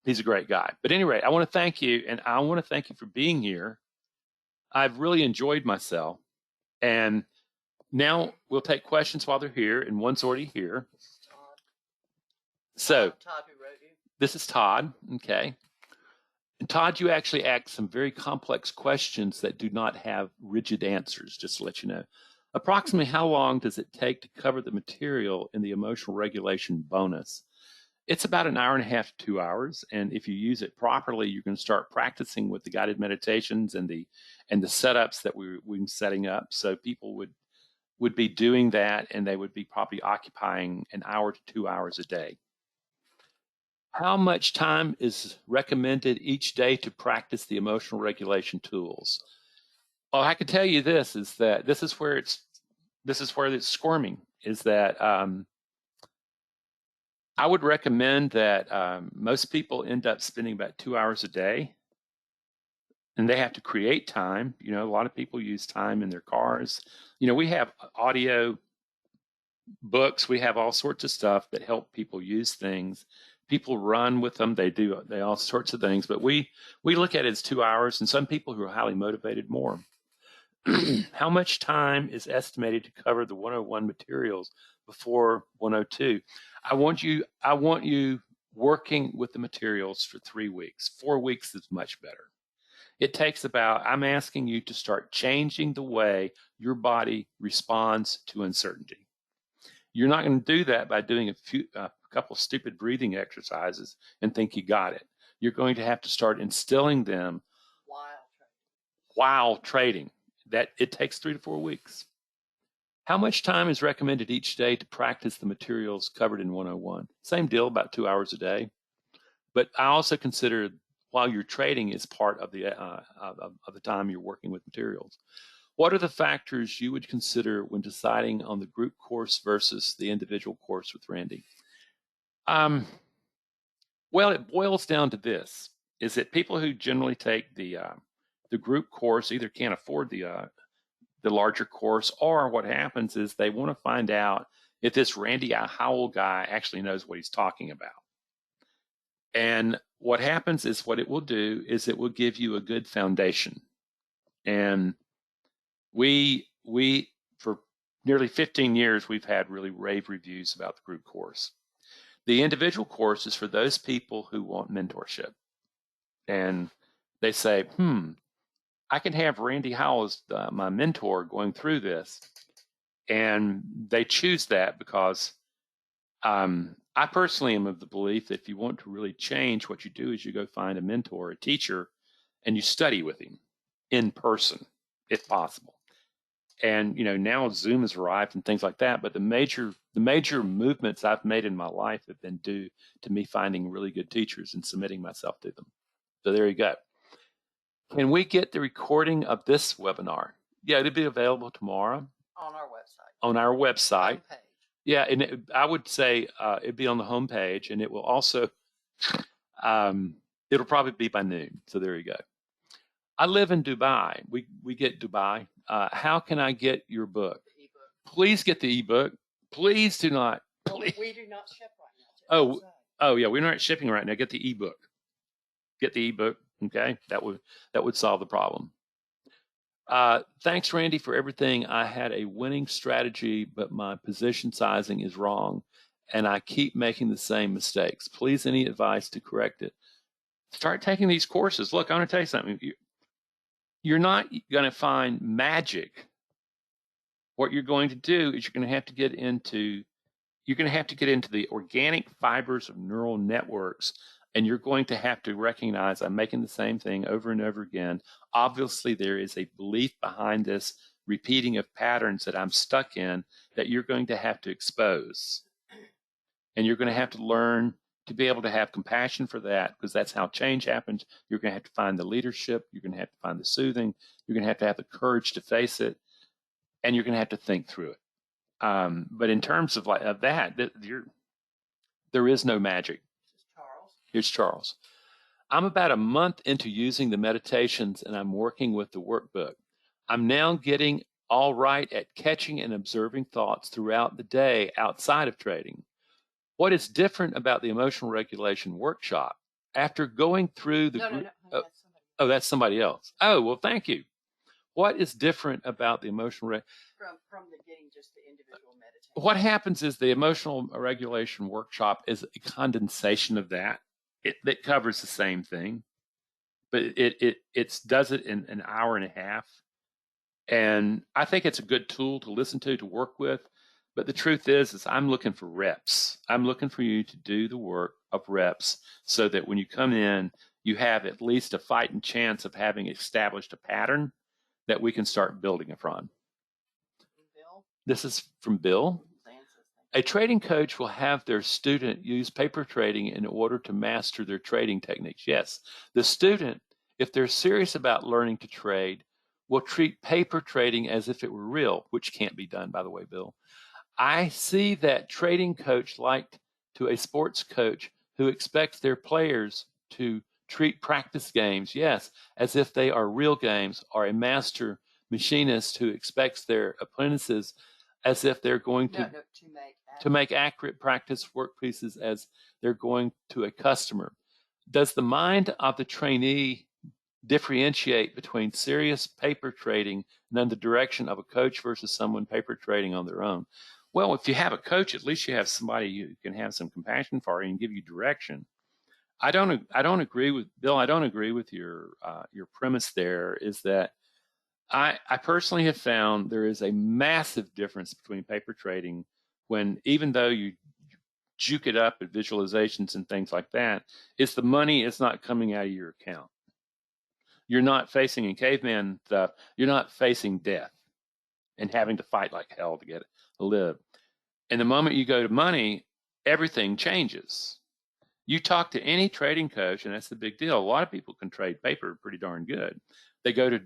he's a great guy. But anyway, I want to thank you, and I want to thank you for being here. I've really enjoyed myself. And now we'll take questions while they're here, and one's already here. This is Todd. So Todd, who wrote you? This is Todd. Okay. And Todd, you actually asked some very complex questions that do not have rigid answers, just to let you know. Approximately how long does it take to cover the material in the emotional regulation bonus? It's about an hour and a half to 2 hours. And if you use it properly, you can start practicing with the guided meditations and the setups that we're setting up. So people would be doing that, and they would be probably occupying an hour to 2 hours a day. How much time is recommended each day to practice the emotional regulation tools? Well, I can tell you this is where it's squirming. is that I would recommend that most people end up spending about 2 hours a day, and they have to create time. You know, a lot of people use time in their cars. You know, we have audio books, we have all sorts of stuff that help people use things. People run with them, they all sorts of things, but we look at it as 2 hours, and some people who are highly motivated more. How much time is estimated to cover the 101 materials before 102? I want you working with the materials for 3 weeks. 4 weeks is much better. It takes I'm asking you to start changing the way your body responds to uncertainty. You're not going to do that by doing a couple stupid breathing exercises and think you got it. You're going to have to start instilling them while trading. That it takes 3 to 4 weeks. How much time is recommended each day to practice the materials covered in 101? Same deal, about 2 hours a day. But I also consider while you're trading is part of the time you're working with materials. What are the factors you would consider when deciding on the group course versus the individual course with Randy? Well, it boils down to this, is that people who generally take the group course either can't afford the larger course, or what happens is they want to find out if this Randy Howell guy actually knows what he's talking about. And what happens is what it will do is it will give you a good foundation. And we for nearly 15 years, we've had really rave reviews about the group course. The individual course is for those people who want mentorship. And they say, I can have Randy Howell as my mentor going through this. And they choose that because I personally am of the belief that if you want to really change, what you do is you go find a mentor, a teacher, and you study with him in person, if possible. And, you know, now Zoom has arrived and things like that, but the major movements I've made in my life have been due to me finding really good teachers and submitting myself to them. So there you go. Can we get the recording of this webinar? Yeah, it'll be available tomorrow. On our website. Homepage. Yeah, and I would say it'd be on the homepage, and it will also, it'll probably be by noon. So there you go. I live in Dubai. We get Dubai. How can I get your book? The ebook. Please get the ebook. Please do not. Please. We do not ship right now. Oh yeah, we're not shipping right now. Get the ebook. Get the ebook. Okay, that would solve the problem. Thanks, Randy, for everything. I had a winning strategy, but my position sizing is wrong, and I keep making the same mistakes. Please, any advice to correct it? Start taking these courses. Look, I'm going to tell you something. You're not going to find magic. What you're going to do is you're going to have to get into the organic fibers of neural networks, and you're going to have to recognize I'm making the same thing over and over again. Obviously, there is a belief behind this repeating of patterns that I'm stuck in that you're going to have to expose. And you're going to have to learn to be able to have compassion for that, because that's how change happens. You're going to have to find the leadership. You're going to have to find the soothing. You're going to have the courage to face it. And you're going to have to think through it. But in terms of there is no magic. Here's Charles. I'm about a month into using the meditations, and I'm working with the workbook. I'm now getting all right at catching and observing thoughts throughout the day outside of trading. What is different about the emotional regulation workshop? After going through the No, that's somebody else. Oh, well, thank you. What is different about the emotional from the getting just the individual meditation? What happens is the emotional regulation workshop is a condensation of that. It covers the same thing, but it does it in an hour and a half. And I think it's a good tool to listen to work with. But the truth is I'm looking for reps. I'm looking for you to do the work of reps so that when you come in, you have at least a fighting chance of having established a pattern that we can start building from. Bill? This is from Bill. A trading coach will have their student use paper trading in order to master their trading techniques. Yes, the student, if they're serious about learning to trade, will treat paper trading as if it were real, which can't be done, by the way, Bill. I see that trading coach like to a sports coach who expects their players to treat practice games, yes, as if they are real games, or a master machinist who expects their apprentices as if they're going to make accurate practice workpieces as they're going to a customer. Does the mind of the trainee differentiate between serious paper trading and under the direction of a coach versus someone paper trading on their own? Well, if you have a coach, at least you have somebody you can have some compassion for and give you direction. I don't agree with Bill. I don't agree with your premise. There is that I personally have found there is a massive difference between paper trading when, even though you juke it up at visualizations and things like that, it's the money is not coming out of your account. You're not facing in caveman stuff. You're not facing death and having to fight like hell to get it to live. And the moment you go to money, everything changes. You talk to any trading coach, and that's the big deal. A lot of people can trade paper pretty darn good. They go to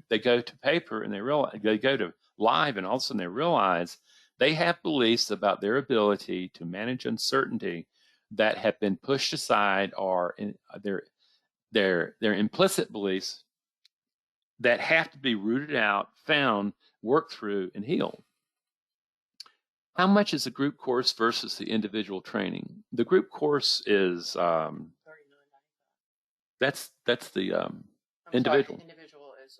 paper and they go to live, and all of a sudden they realize they have beliefs about their ability to manage uncertainty that have been pushed aside, or their implicit beliefs that have to be rooted out, found, worked through, and healed. How much is a group course versus the individual training? The group course is that's the individual. Sorry, the individual is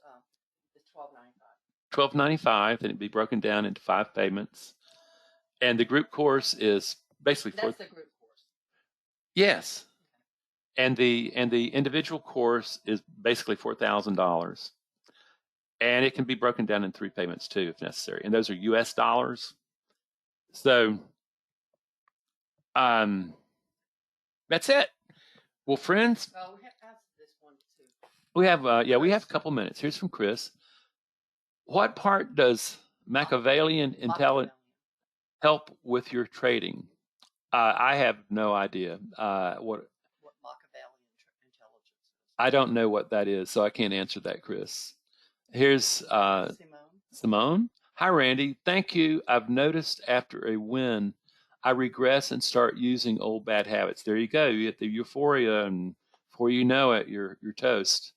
$12.95, and it'd be broken down into 5 payments. And the group course is basically that's the group course. Yes, and the individual course is basically $4,000, and it can be broken down in 3 payments too, if necessary. And those are U.S. dollars. So, that's it. Well, friends, Well, we have to ask this one too. we have a couple minutes. Here's from Chris. What part does Machiavellian intelligence help with your trading? I have no idea what Machiavellian intelligence is. I don't know what that is, so I can't answer that, Chris. Here's Simone. Hi, Randy. Thank you. I've noticed after a win, I regress and start using old bad habits. There you go. You get the euphoria, and before you know it, you're toast.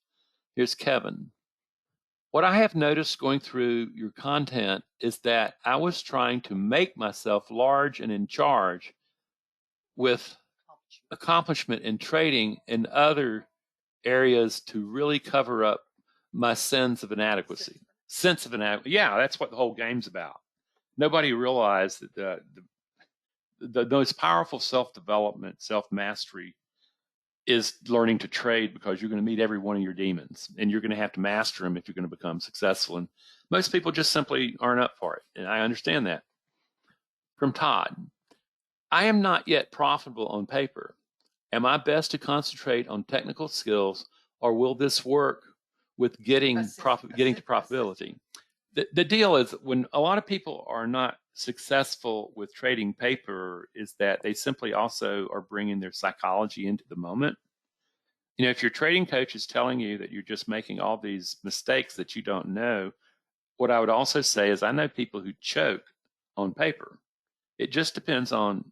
Here's Kevin. What I have noticed going through your content is that I was trying to make myself large and in charge with accomplishment in trading in other areas to really cover up my sense of inadequacy. Yeah, that's what the whole game's about. Nobody realized that the most powerful self-development, self-mastery is learning to trade, because you're going to meet every one of your demons, and you're going to have to master them if you're going to become successful. And most people just simply aren't up for it, and I understand that. From Todd, I am not yet profitable on paper. Am I best to concentrate on technical skills, or will this work with getting to profitability? The deal is, when a lot of people are not successful with trading paper, is that they simply also are bringing their psychology into the moment. You know, if your trading coach is telling you that you're just making all these mistakes that you don't know, what I would also say is, I know people who choke on paper. It just depends on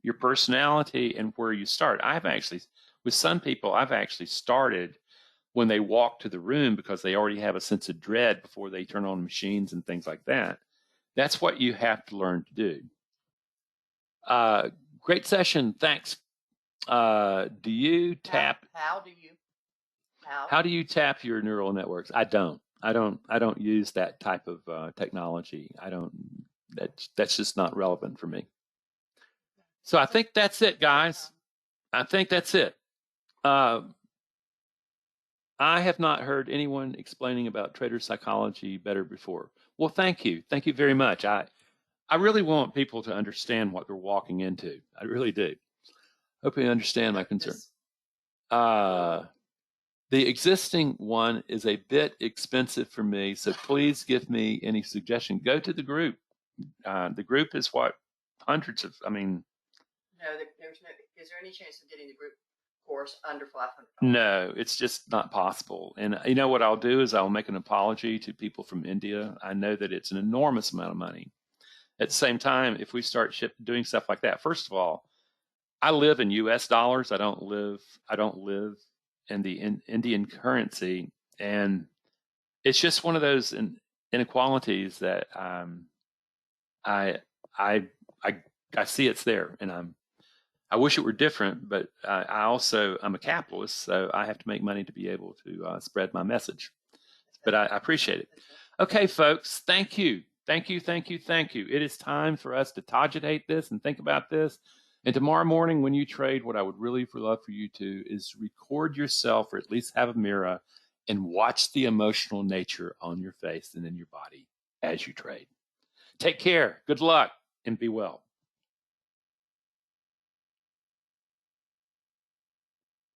your personality and where you start. With some people, I've actually started when they walk to the room, because they already have a sense of dread before they turn on machines and things like that. That's what you have to learn to do. Great session. Thanks. Do you tap? How do you tap your neural networks? I don't use that type of technology. That's just not relevant for me. So I think that's it, guys. I think that's it. I have not heard anyone explaining about trader psychology better before. Well, thank you. Thank you very much. I really want people to understand what they're walking into. I really do. Hope you understand my concern. The existing one is a bit expensive for me, so please give me any suggestion. Go to the group. The group is what? Hundreds of, No, there's no. Is there any chance of getting the group course under $500? No, it's just not possible. And you know what I'll do is I'll make an apology to people from India. I know that it's an enormous amount of money. at the same time, if we start doing stuff like that, first of all, I live in U.S. dollars. I don't live in the Indian currency, and it's just one of those inequalities that I I I see it's there, and I wish it were different, but I'm a capitalist, so I have to make money to be able to spread my message. But I appreciate it. Okay, folks, thank you. Thank you, thank you, thank you. It is time for us to cogitate this and think about this. And tomorrow morning when you trade, what I would really love for you to is record yourself, or at least have a mirror, and watch the emotional nature on your face and in your body as you trade. Take care. Good luck, and be well.